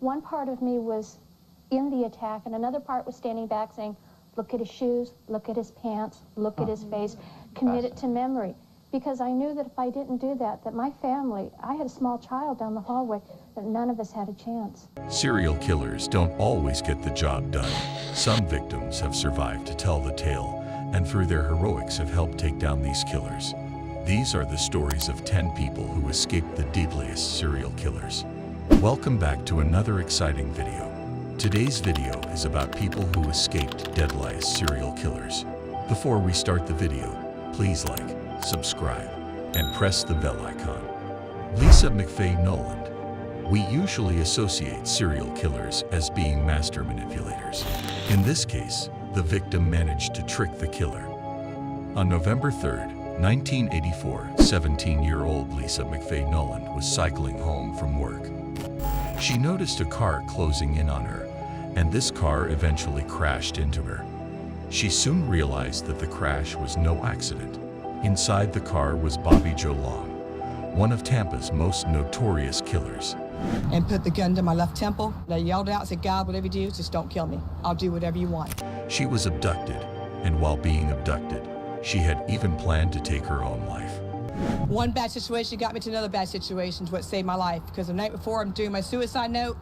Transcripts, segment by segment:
one part of me was in the attack, and another part was standing back saying, look at his shoes, look at his pants, look at his face, commit it to memory. Because I knew that if I didn't do that, that my family, I had a small child down the hallway, that none of us had a chance. Serial killers don't always get the job done. Some victims have survived to tell the tale, and through their heroics have helped take down these killers. These are the stories of 10 people who escaped the deadliest serial killers. Welcome back to another exciting video. Today's video is about people who escaped deadliest serial killers. Before we start the video, please like, subscribe, and press the bell icon. Lisa McPhee Noland. We usually associate serial killers as being master manipulators. In this case, the victim managed to trick the killer. On November 3rd, 1984, 17-year-old Lisa McPhee Noland was cycling home from work. She noticed a car closing in on her, and this car eventually crashed into her. She soon realized that the crash was no accident. Inside the car was Bobby Joe Long, one of Tampa's most notorious killers. And put the gun to my left temple. I yelled out, said, God, whatever you do, just don't kill me. I'll do whatever you want. She was abducted, and while being abducted, she had even planned to take her own life. One bad situation got me to another bad situation, to what saved my life. Because the night before, I'm doing my suicide note,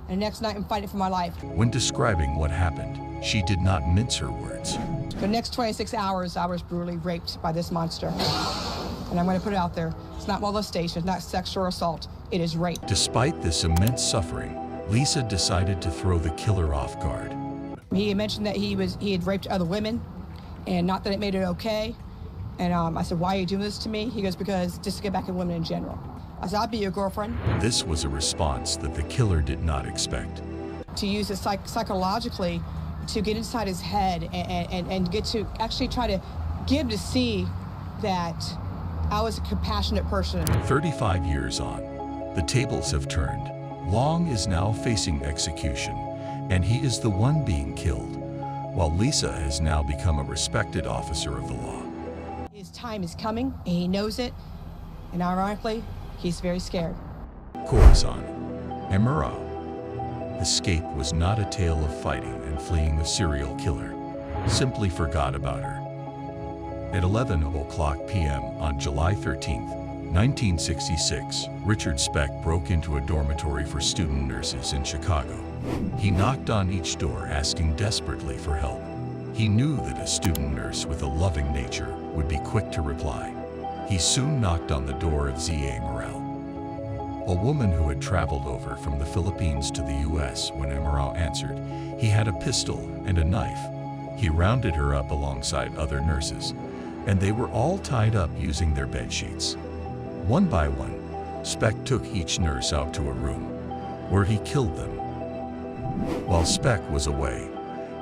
and the next night, I'm fighting for my life. When describing what happened, she did not mince her words. For the next 26 hours, I was brutally raped by this monster. And I'm going to put it out there. It's not molestation, it's not sexual assault. It is rape. Despite this immense suffering, Lisa decided to throw the killer off guard. He mentioned that he had raped other women, and not that it made it okay. And I said, why are you doing this to me? He goes, because just to get back at women in general. I said, I'll be your girlfriend. This was a response that the killer did not expect. To use it psychologically to get inside his head and get to actually try to get him to see that I was a compassionate person. 35 years on, the tables have turned. Long is now facing execution, and he is the one being killed, while Lisa has now become a respected officer of the law. His time is coming, and he knows it, and ironically, he's very scared. Corazon Amurao. Escape was not a tale of fighting and fleeing a serial killer. Simply forgot about her. At 11:00 p.m. on July 13th, 1966, Richard Speck broke into a dormitory for student nurses in Chicago. He knocked on each door asking desperately for help. He knew that a student nurse with a loving nature would be quick to reply. He soon knocked on the door of Z.A. Morel, a woman who had traveled over from the Philippines to the U.S. When Amurao answered, he had a pistol and a knife. He rounded her up alongside other nurses, and they were all tied up using their bed sheets. One by one, Speck took each nurse out to a room, where he killed them. While Speck was away,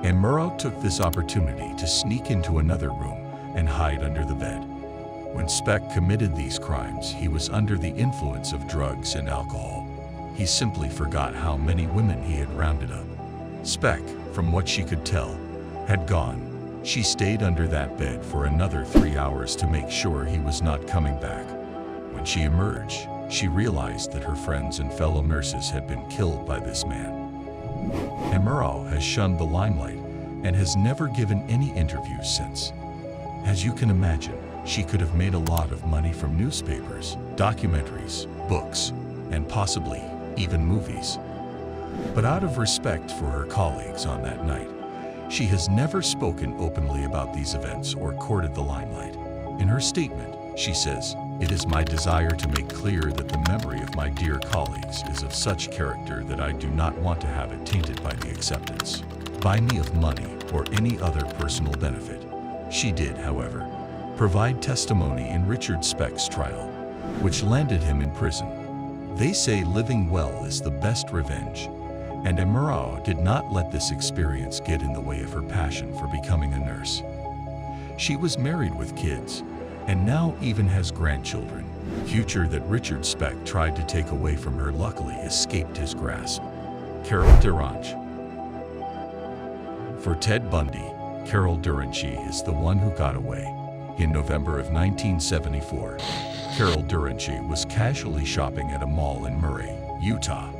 Amurao took this opportunity to sneak into another room and hide under the bed. When Speck committed these crimes, he was under the influence of drugs and alcohol. He simply forgot how many women he had rounded up. Speck, from what she could tell, had gone. She stayed under that bed for another 3 hours to make sure he was not coming back. When she emerged, she realized that her friends and fellow nurses had been killed by this man. Amurao has shunned the limelight and has never given any interviews since. As you can imagine, she could have made a lot of money from newspapers, documentaries, books, and possibly even movies. But out of respect for her colleagues on that night, she has never spoken openly about these events or courted the limelight. In her statement, she says, "It is my desire to make clear that the memory of my dear colleagues is of such character that I do not want to have it tainted by the acceptance by me of money or any other personal benefit." She did, however, provide testimony in Richard Speck's trial, which landed him in prison. They say living well is the best revenge, and Amurao did not let this experience get in the way of her passion for becoming a nurse. She was married with kids, and now even has grandchildren. Future that Richard Speck tried to take away from her luckily escaped his grasp. Carol DaRonch. For Ted Bundy, Carol DaRonch is the one who got away. In November of 1974, Carol DaRonch was casually shopping at a mall in Murray, Utah.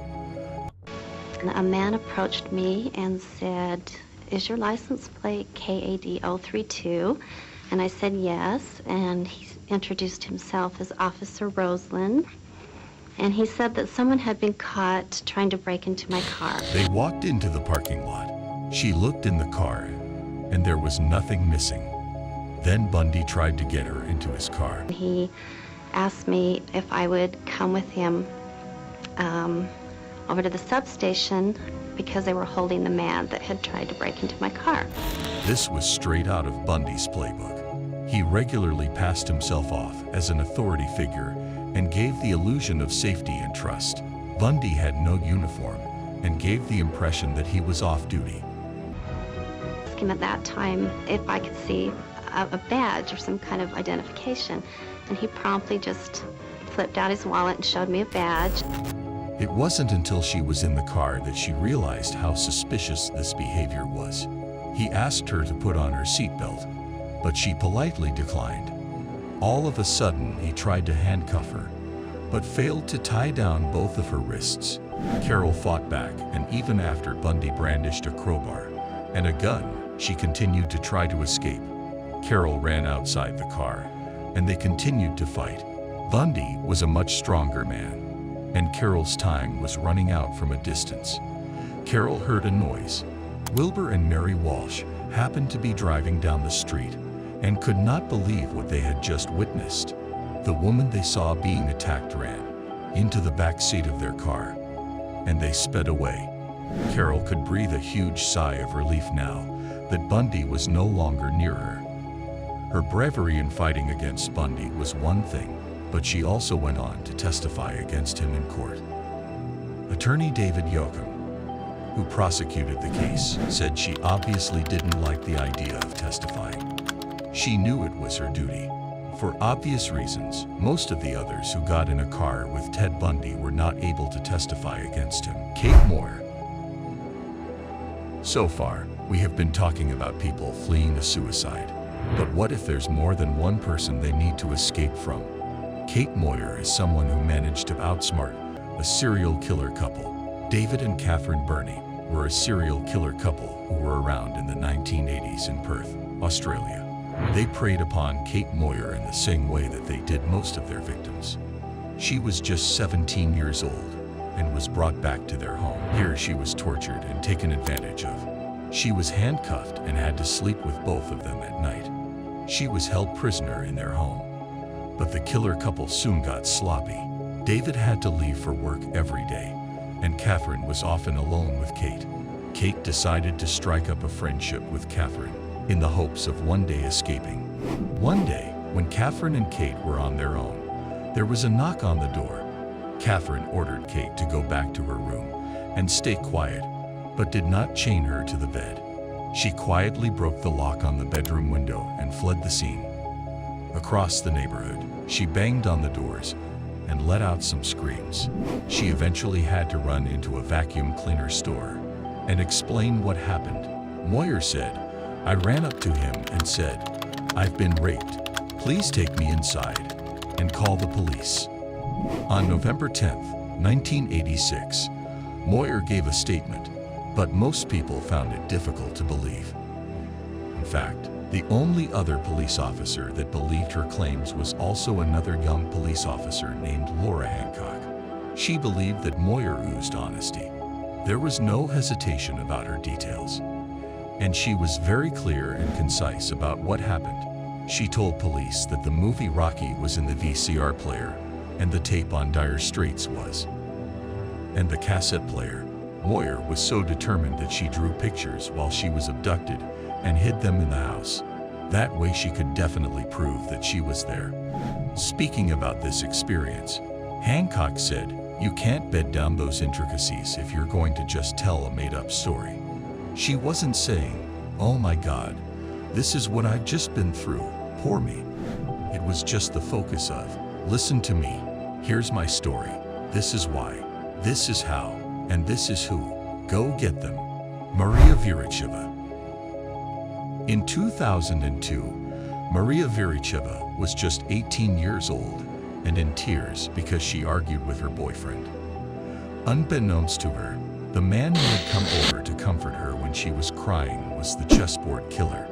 A man approached me and said, "Is your license plate KAD032?" And I said yes, and he introduced himself as Officer Roseland. And he said that someone had been caught trying to break into my car. They walked into the parking lot. She looked in the car, and there was nothing missing. Then Bundy tried to get her into his car. He asked me if I would come with him over to the substation because they were holding the man that had tried to break into my car. This was straight out of Bundy's playbook. He regularly passed himself off as an authority figure and gave the illusion of safety and trust. Bundy had no uniform and gave the impression that he was off duty. I asked him at that time if I could see a badge or some kind of identification, and he promptly just flipped out his wallet and showed me a badge. It wasn't until she was in the car that she realized how suspicious this behavior was. He asked her to put on her seatbelt, but she politely declined. All of a sudden, he tried to handcuff her, but failed to tie down both of her wrists. Carol fought back, and even after Bundy brandished a crowbar and a gun, she continued to try to escape. Carol ran outside the car, and they continued to fight. Bundy was a much stronger man, and Carol's time was running out from a distance. Carol heard a noise. Wilbur and Mary Walsh happened to be driving down the street and could not believe what they had just witnessed. The woman they saw being attacked ran into the back seat of their car, and they sped away. Carol could breathe a huge sigh of relief now that Bundy was no longer near her. Her bravery in fighting against Bundy was one thing, but she also went on to testify against him in court. Attorney David Yoakum, who prosecuted the case, said she obviously didn't like the idea of testifying. She knew it was her duty. For obvious reasons, most of the others who got in a car with Ted Bundy were not able to testify against him. Kate Moir. So far, we have been talking about people fleeing a suicide. But what if there's more than one person they need to escape from? Kate Moir is someone who managed to outsmart a serial killer couple. David and Catherine Birnie were a serial killer couple who were around in the 1980s in Perth, Australia. They preyed upon Kate Moir in the same way that they did most of their victims. She was just 17 years old and was brought back to their home. Here she was tortured and taken advantage of. She was handcuffed and had to sleep with both of them at night. She was held prisoner in their home. But the killer couple soon got sloppy. David had to leave for work every day, and Catherine was often alone with Kate. Kate decided to strike up a friendship with Catherine in the hopes of one day escaping. One day, when Catherine and Kate were on their own, there was a knock on the door. Catherine ordered Kate to go back to her room and stay quiet, but did not chain her to the bed. She quietly broke the lock on the bedroom window and fled the scene. Across the neighborhood, she banged on the doors and let out some screams. She eventually had to run into a vacuum cleaner store and explain what happened. Moir said, "I ran up to him and said, 'I've been raped. Please take me inside and call the police.'" On November 10th, 1986, Moir gave a statement, but most people found it difficult to believe. In fact, the only other police officer that believed her claims was also another young police officer named Laura Hancock. She believed that Moir oozed honesty. There was no hesitation about her details, and she was very clear and concise about what happened. She told police that the movie Rocky was in the VCR player, and the tape on Dire Straits was. And the cassette player. Moir was so determined that she drew pictures while she was abducted and hid them in the house. That way she could definitely prove that she was there. Speaking about this experience, Hancock said, "You can't bed down those intricacies if you're going to just tell a made-up story." She wasn't saying, "Oh my God, this is what I've just been through, poor me." It was just the focus of, "Listen to me, here's my story, this is why, this is how, and this is who. Go get them." Maria Virubova. In 2002, Maria Virubova was just 18 years old and in tears because she argued with her boyfriend. Unbeknownst to her, The man who had come over to comfort her when she was crying was the chessboard killer.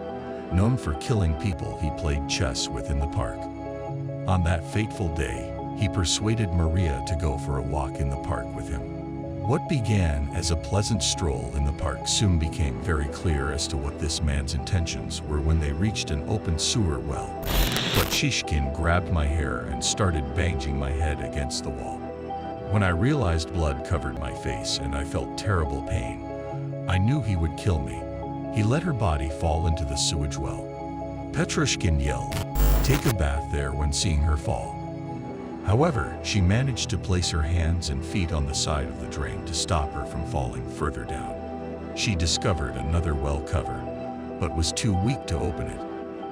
Known for killing people he played chess with in the park. On that fateful day, he persuaded Maria to go for a walk in the park with him. What began as a pleasant stroll in the park soon became very clear as to what this man's intentions were when they reached an open sewer well. Pichushkin grabbed my hair and started banging my head against the wall. When I realized blood covered my face and I felt terrible pain, I knew he would kill me. He let her body fall into the sewage well. Pichushkin yelled, "Take a bath there," when seeing her fall. However, she managed to place her hands and feet on the side of the drain to stop her from falling further down. She discovered another well cover, but was too weak to open it.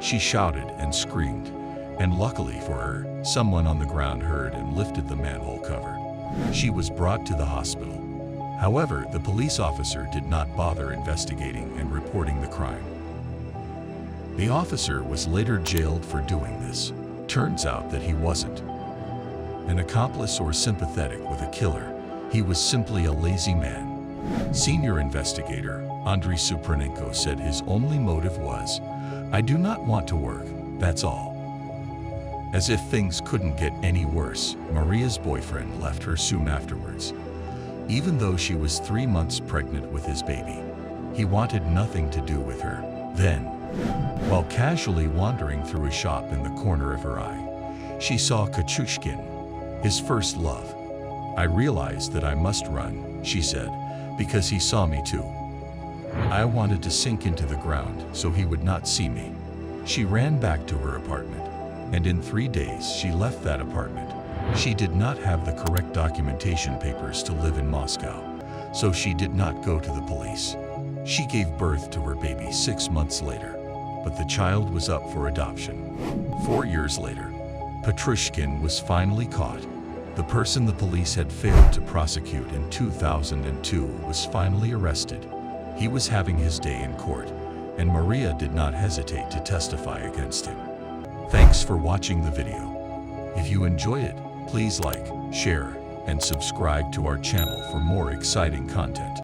She shouted and screamed, and luckily for her, someone on the ground heard and lifted the manhole cover. She was brought to the hospital. However, the police officer did not bother investigating and reporting the crime. The officer was later jailed for doing this. Turns out that he wasn't an accomplice or sympathetic with a killer. He was simply a lazy man. Senior investigator Andrei Supranenko said his only motive was, "I do not want to work, that's all." As if things couldn't get any worse, Maria's boyfriend left her soon afterwards. Even though she was 3 months pregnant with his baby, he wanted nothing to do with her. Then, while casually wandering through a shop in the corner of her eye, she saw Pichushkin, his first love. "I realized that I must run," she said, "because he saw me too. I wanted to sink into the ground so he would not see me." She ran back to her apartment, and in 3 days she left that apartment. She did not have the correct documentation papers to live in Moscow, so she did not go to the police. She gave birth to her baby 6 months later, but the child was up for adoption. 4 years later, Pichushkin was finally caught. The person the police had failed to prosecute in 2002 was finally arrested. He was having his day in court, and Maria did not hesitate to testify against him. Thanks for watching the video. If you enjoyed it, please like, share, and subscribe to our channel for more exciting content.